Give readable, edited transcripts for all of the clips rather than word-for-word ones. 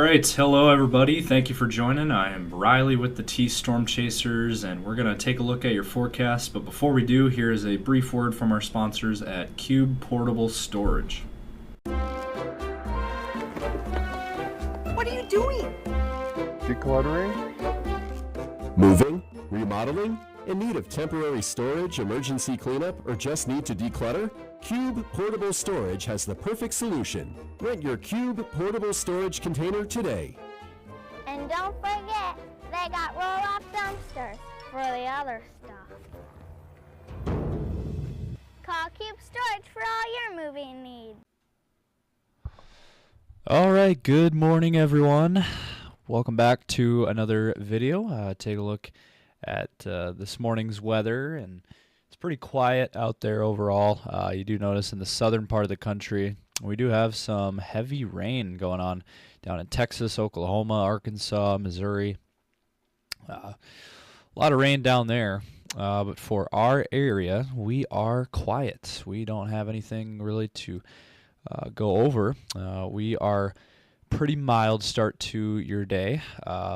right, hello everybody. Thank you for joining. I am Riley with the T Storm Chasers, and we're going to take a look at your forecast. But before we do, here is a brief word from our sponsors at Cube Portable Storage. What are you doing? Decluttering? Moving? Remodeling? In need of temporary storage, emergency cleanup, or just need to declutter? Cube Portable Storage has the perfect solution. Rent your Cube Portable Storage container today. And don't forget, they got roll-off dumpsters for the other stuff. Call Cube Storage for all your moving needs. All right, good morning, everyone. Welcome back to another video. Take a look at this morning's weather, and it's pretty quiet out there overall. You do notice in the southern part of the country, we do have some heavy rain going on down in Texas, Oklahoma, Arkansas, Missouri. A lot of rain down there, but for our area, we are quiet. We don't have anything really to go over. We are pretty mild start to your day.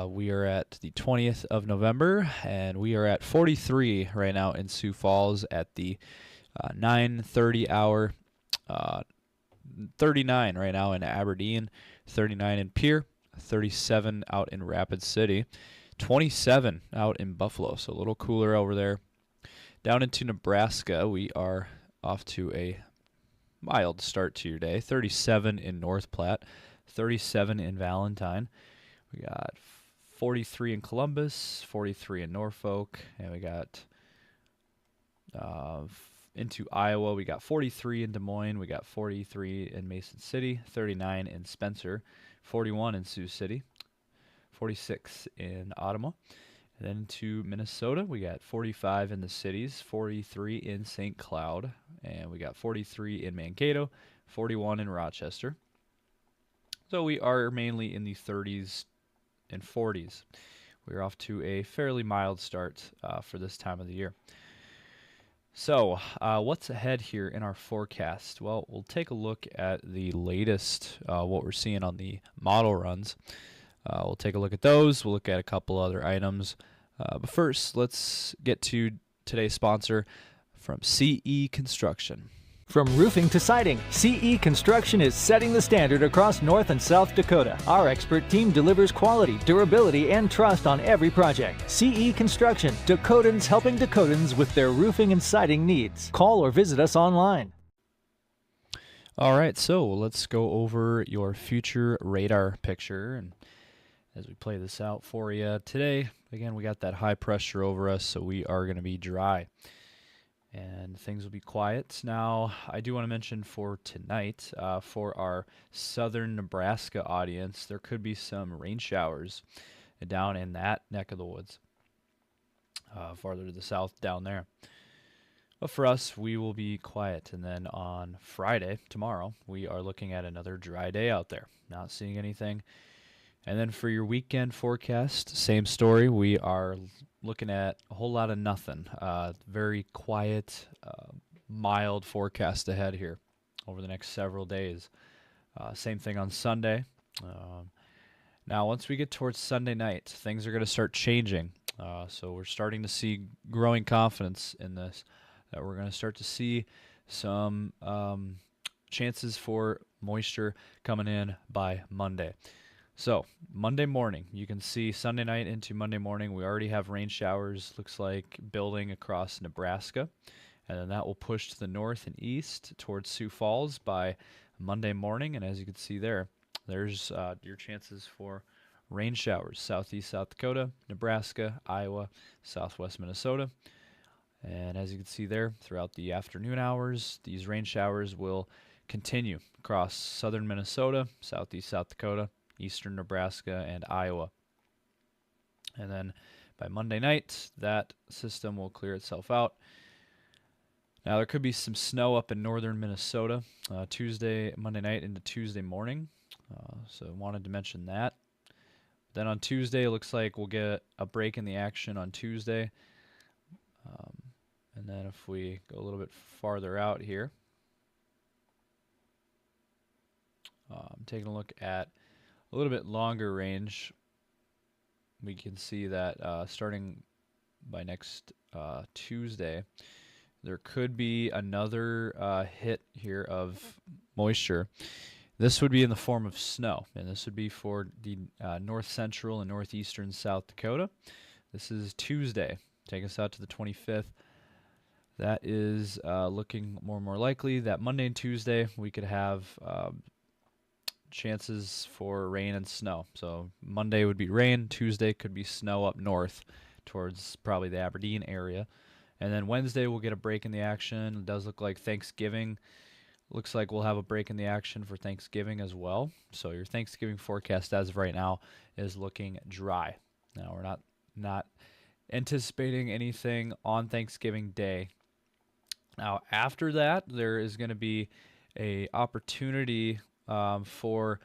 We are at the 20th of November, and we are at 43 right now in Sioux Falls at the 9:30 hour. 39 right now in Aberdeen, 39 in Pierre, 37 out in Rapid City, 27 out in Buffalo, so a little cooler over there. Down into Nebraska, we are off to a mild start to your day, 37 in North Platte, 37 in Valentine. We got 43 in Columbus, 43 in Norfolk, and we got into Iowa, we got 43 in Des Moines, we got 43 in Mason City, 39 in Spencer, 41 in Sioux City, 46 in Ottawa. And then to Minnesota, we got 45 in the cities, 43 in St. Cloud, and we got 43 in Mankato, 41 in Rochester. So we are mainly in the 30s and 40s. We're off to a fairly mild start for this time of the year. So what's ahead here in our forecast? Well, we'll take a look at the latest, what we're seeing on the model runs. We'll take a look at those. We'll look at a couple other items. But first, let's get to today's sponsor from CE Construction. From roofing to siding, CE Construction is setting the standard across North and South Dakota. Our expert team delivers quality, durability, and trust on every project. CE Construction, Dakotans helping Dakotans with their roofing and siding needs. Call or visit us online. All right, so let's go over your future radar picture. And as we play this out for you today, again, we got that high pressure over us, so we are going to be dry. And things will be quiet. Now, I do want to mention for tonight, for our southern Nebraska audience, there could be some rain showers down in that neck of the woods, farther to the south down there. But for us, we will be quiet. And then on Friday, tomorrow, we are looking at another dry day out there. Not seeing anything. And then for your weekend forecast, same story. We are looking at a whole lot of nothing. Very quiet, mild forecast ahead here over the next several days. Same thing on Sunday. Now, once we get towards Sunday night, things are going to start changing. So we're starting to see growing confidence in this, that we're going to start to see some chances for moisture coming in by Monday. So, Monday morning, you can see Sunday night into Monday morning, we already have rain showers, looks like building across Nebraska. And then that will push to the north and east towards Sioux Falls by Monday morning. And as you can see there, there's your chances for rain showers. Southeast South Dakota, Nebraska, Iowa, southwest Minnesota. And as you can see there, throughout the afternoon hours, these rain showers will continue across southern Minnesota, southeast South Dakota, eastern Nebraska, and Iowa. And then by Monday night, that system will clear itself out. Now, there could be some snow up in northern Minnesota Monday night into Tuesday morning. So I wanted to mention that. Then on Tuesday, it looks like we'll get a break in the action on Tuesday. And then if we go a little bit farther out here, I'm taking a look at A little bit longer range, we can see that starting by next Tuesday, there could be another hit here of moisture. This would be in the form of snow, and this would be for the north central and northeastern South Dakota. This is Tuesday. Take us out to the 25th. That is looking more and more likely that Monday and Tuesday we could have chances for rain and snow. So Monday would be rain, Tuesday could be snow up north towards probably the Aberdeen area. And then Wednesday we'll get a break in the action. It does look like Thanksgiving. Looks like we'll have a break in the action for Thanksgiving as well. So your Thanksgiving forecast as of right now is looking dry. Now we're not anticipating anything on Thanksgiving Day. Now after that, there is going to be a opportunity for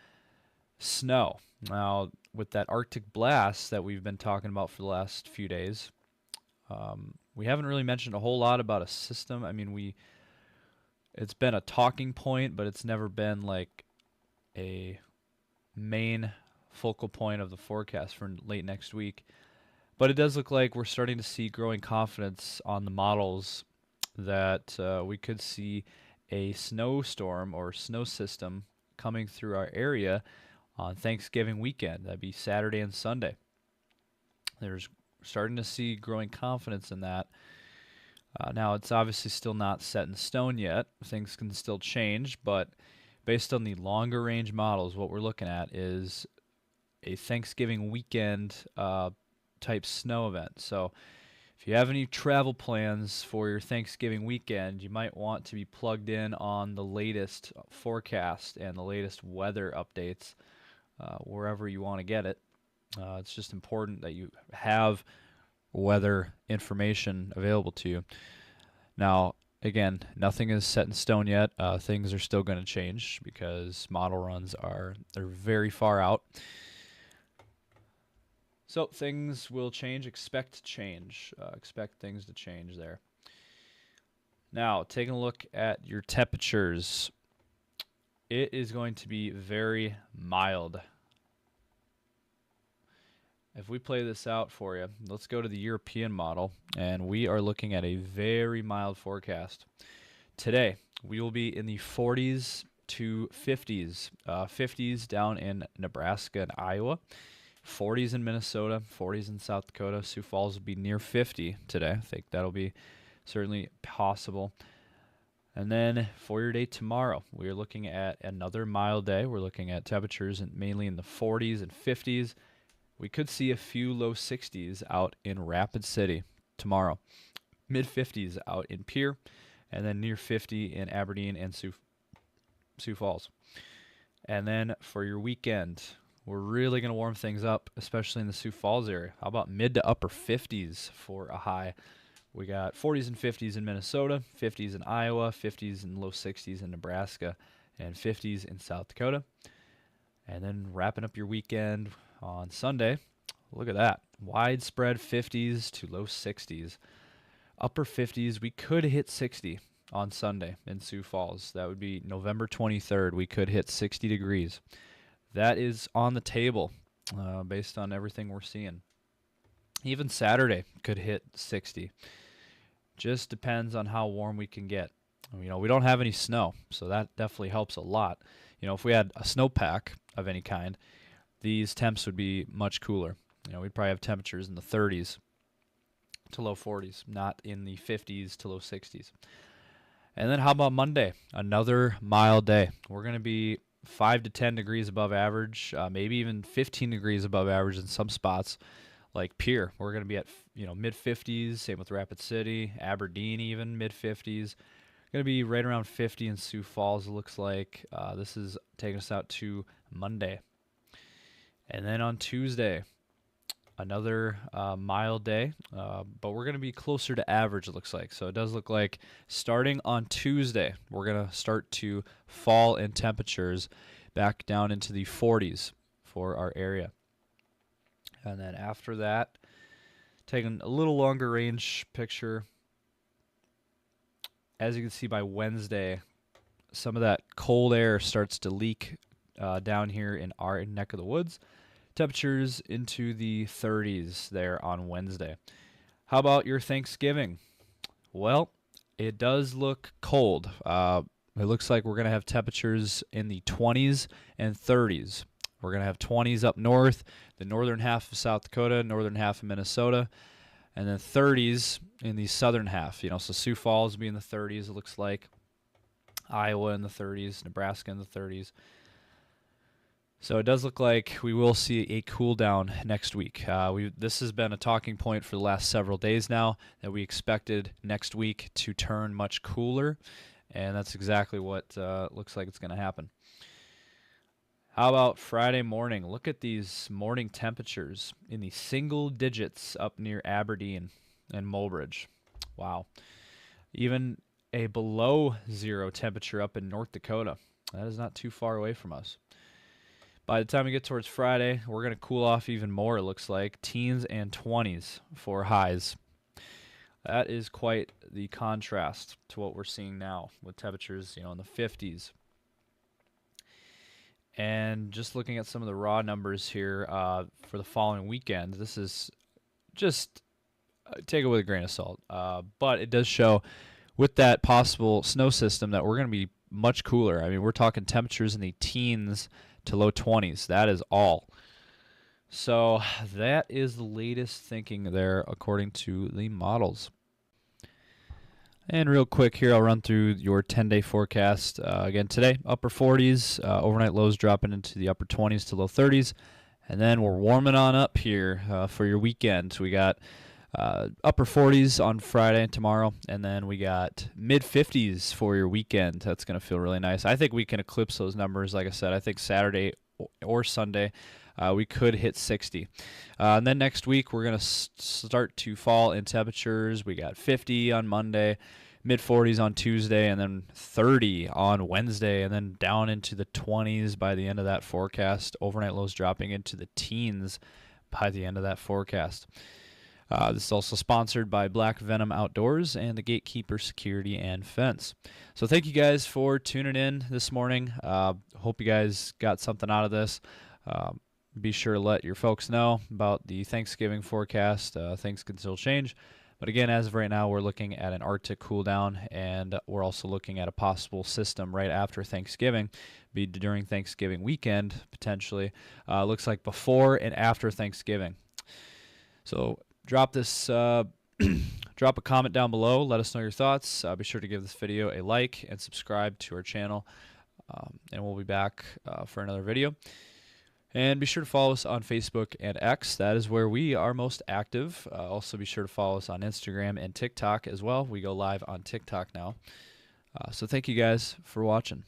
snow. Now with that Arctic blast that we've been talking about for the last few days, we haven't really mentioned a whole lot about a system. I mean, it's been a talking point, but it's never been like a main focal point of the forecast for late next week. But it does look like we're starting to see growing confidence on the models that we could see a snowstorm or snow system coming through our area on Thanksgiving weekend. That'd be Saturday and Sunday. There's starting to see growing confidence in that. Now, it's obviously still not set in stone yet. Things can still change, but based on the longer range models, what we're looking at is a Thanksgiving weekend type snow event. So if you have any travel plans for your Thanksgiving weekend, you might want to be plugged in on the latest forecast and the latest weather updates wherever you want to get it. It's just important that you have weather information available to you. Now, again, nothing is set in stone yet. Things are still going to change because model runs they're very far out. So things will change. Expect change. Expect things to change there. Now, taking a look at your temperatures, it is going to be very mild. If we play this out for you, let's go to the European model, and we are looking at a very mild forecast. Today, we will be in the 40s to 50s. 50s down in Nebraska and Iowa, 40s in Minnesota, 40s in South Dakota. Sioux Falls will be near 50 today. I think that'll be certainly possible. And then for your day tomorrow, we are looking at another mild day. We're looking at temperatures mainly in the 40s and 50s. We could see a few low 60s out in Rapid City tomorrow. Mid 50s out in Pierre, and then near 50 in Aberdeen and Sioux Falls. And then for your weekend, we're really going to warm things up, especially in the Sioux Falls area. How about mid to upper 50s for a high? We got 40s and 50s in Minnesota, 50s in Iowa, 50s and low 60s in Nebraska, and 50s in South Dakota. And then wrapping up your weekend on Sunday, look at that. Widespread 50s to low 60s. Upper 50s, we could hit 60 on Sunday in Sioux Falls. That would be November 23rd. We could hit 60 degrees. That is on the table based on everything we're seeing. Even Saturday could hit 60. Just depends on how warm we can get. We don't have any snow, so that definitely helps a lot. If we had a snowpack of any kind, these temps would be much cooler. We'd probably have temperatures in the 30s to low 40s, not in the 50s to low 60s. And then how about Monday? Another mild day. We're going to be 5 to 10 degrees above average, maybe even 15 degrees above average in some spots, like Pierre. We're going to be at mid 50s. Same with Rapid City, Aberdeen, even mid 50s. Going to be right around 50 in Sioux Falls. It looks like this is taking us out to Monday. And then on Tuesday, another mild day, but we're going to be closer to average, it looks like. So it does look like starting on Tuesday, we're going to start to fall in temperatures back down into the 40s for our area. And then after that, taking a little longer range picture, as you can see by Wednesday, some of that cold air starts to leak down here in our neck of the woods. Temperatures into the 30s there on Wednesday. How about your Thanksgiving? Well, it does look cold. It looks like we're going to have temperatures in the 20s and 30s. We're going to have 20s up north, the northern half of South Dakota, northern half of Minnesota, and then 30s in the southern half. You know, so Sioux Falls will be in the 30s, it looks like. Iowa in the 30s, Nebraska in the 30s. So it does look like we will see a cool down next week. This has been a talking point for the last several days now, that we expected next week to turn much cooler, and that's exactly what looks like it's going to happen. How about Friday morning? Look at these morning temperatures in the single digits up near Aberdeen and Mulbridge. Wow. Even a below zero temperature up in North Dakota. That is not too far away from us. By the time we get towards Friday, we're going to cool off even more, it looks like. Teens and 20s for highs. That is quite the contrast to what we're seeing now with temperatures, you know, in the 50s. And just looking at some of the raw numbers here for the following weekend, this is just take it with a grain of salt. But it does show with that possible snow system that we're going to be much cooler. I mean, we're talking temperatures in the teens to low 20s. That is all. So that is the latest thinking there according to the models. And real quick here, I'll run through your 10-day forecast. Again, today, upper 40s, overnight lows dropping into the upper 20s to low 30s. And then we're warming on up here for your weekend. So we got upper 40s on Friday and tomorrow, and then we got mid-50s for your weekend. That's going to feel really nice. I think we can eclipse those numbers. Like I said, I think Saturday or Sunday we could hit 60. And then next week we're going to start to fall in temperatures. We got 50 on Monday, mid-40s on Tuesday, and then 30 on Wednesday, and then down into the 20s by the end of that forecast. Overnight lows dropping into the teens by the end of that forecast. This is also sponsored by Black Venom Outdoors and the Gatekeeper Security and Fence. So thank you guys for tuning in this morning. Hope you guys got something out of this. Be sure to let your folks know about the Thanksgiving forecast. Things can still change. But again, as of right now, we're looking at an Arctic cool down, and we're also looking at a possible system right after Thanksgiving, be during Thanksgiving weekend, potentially. Looks like before and after Thanksgiving. So drop this, drop a comment down below. Let us know your thoughts. Be sure to give this video a like and subscribe to our channel. And we'll be back for another video. And be sure to follow us on Facebook and X. That is where we are most active. Also be sure to follow us on Instagram and TikTok as well. We go live on TikTok now. So thank you guys for watching.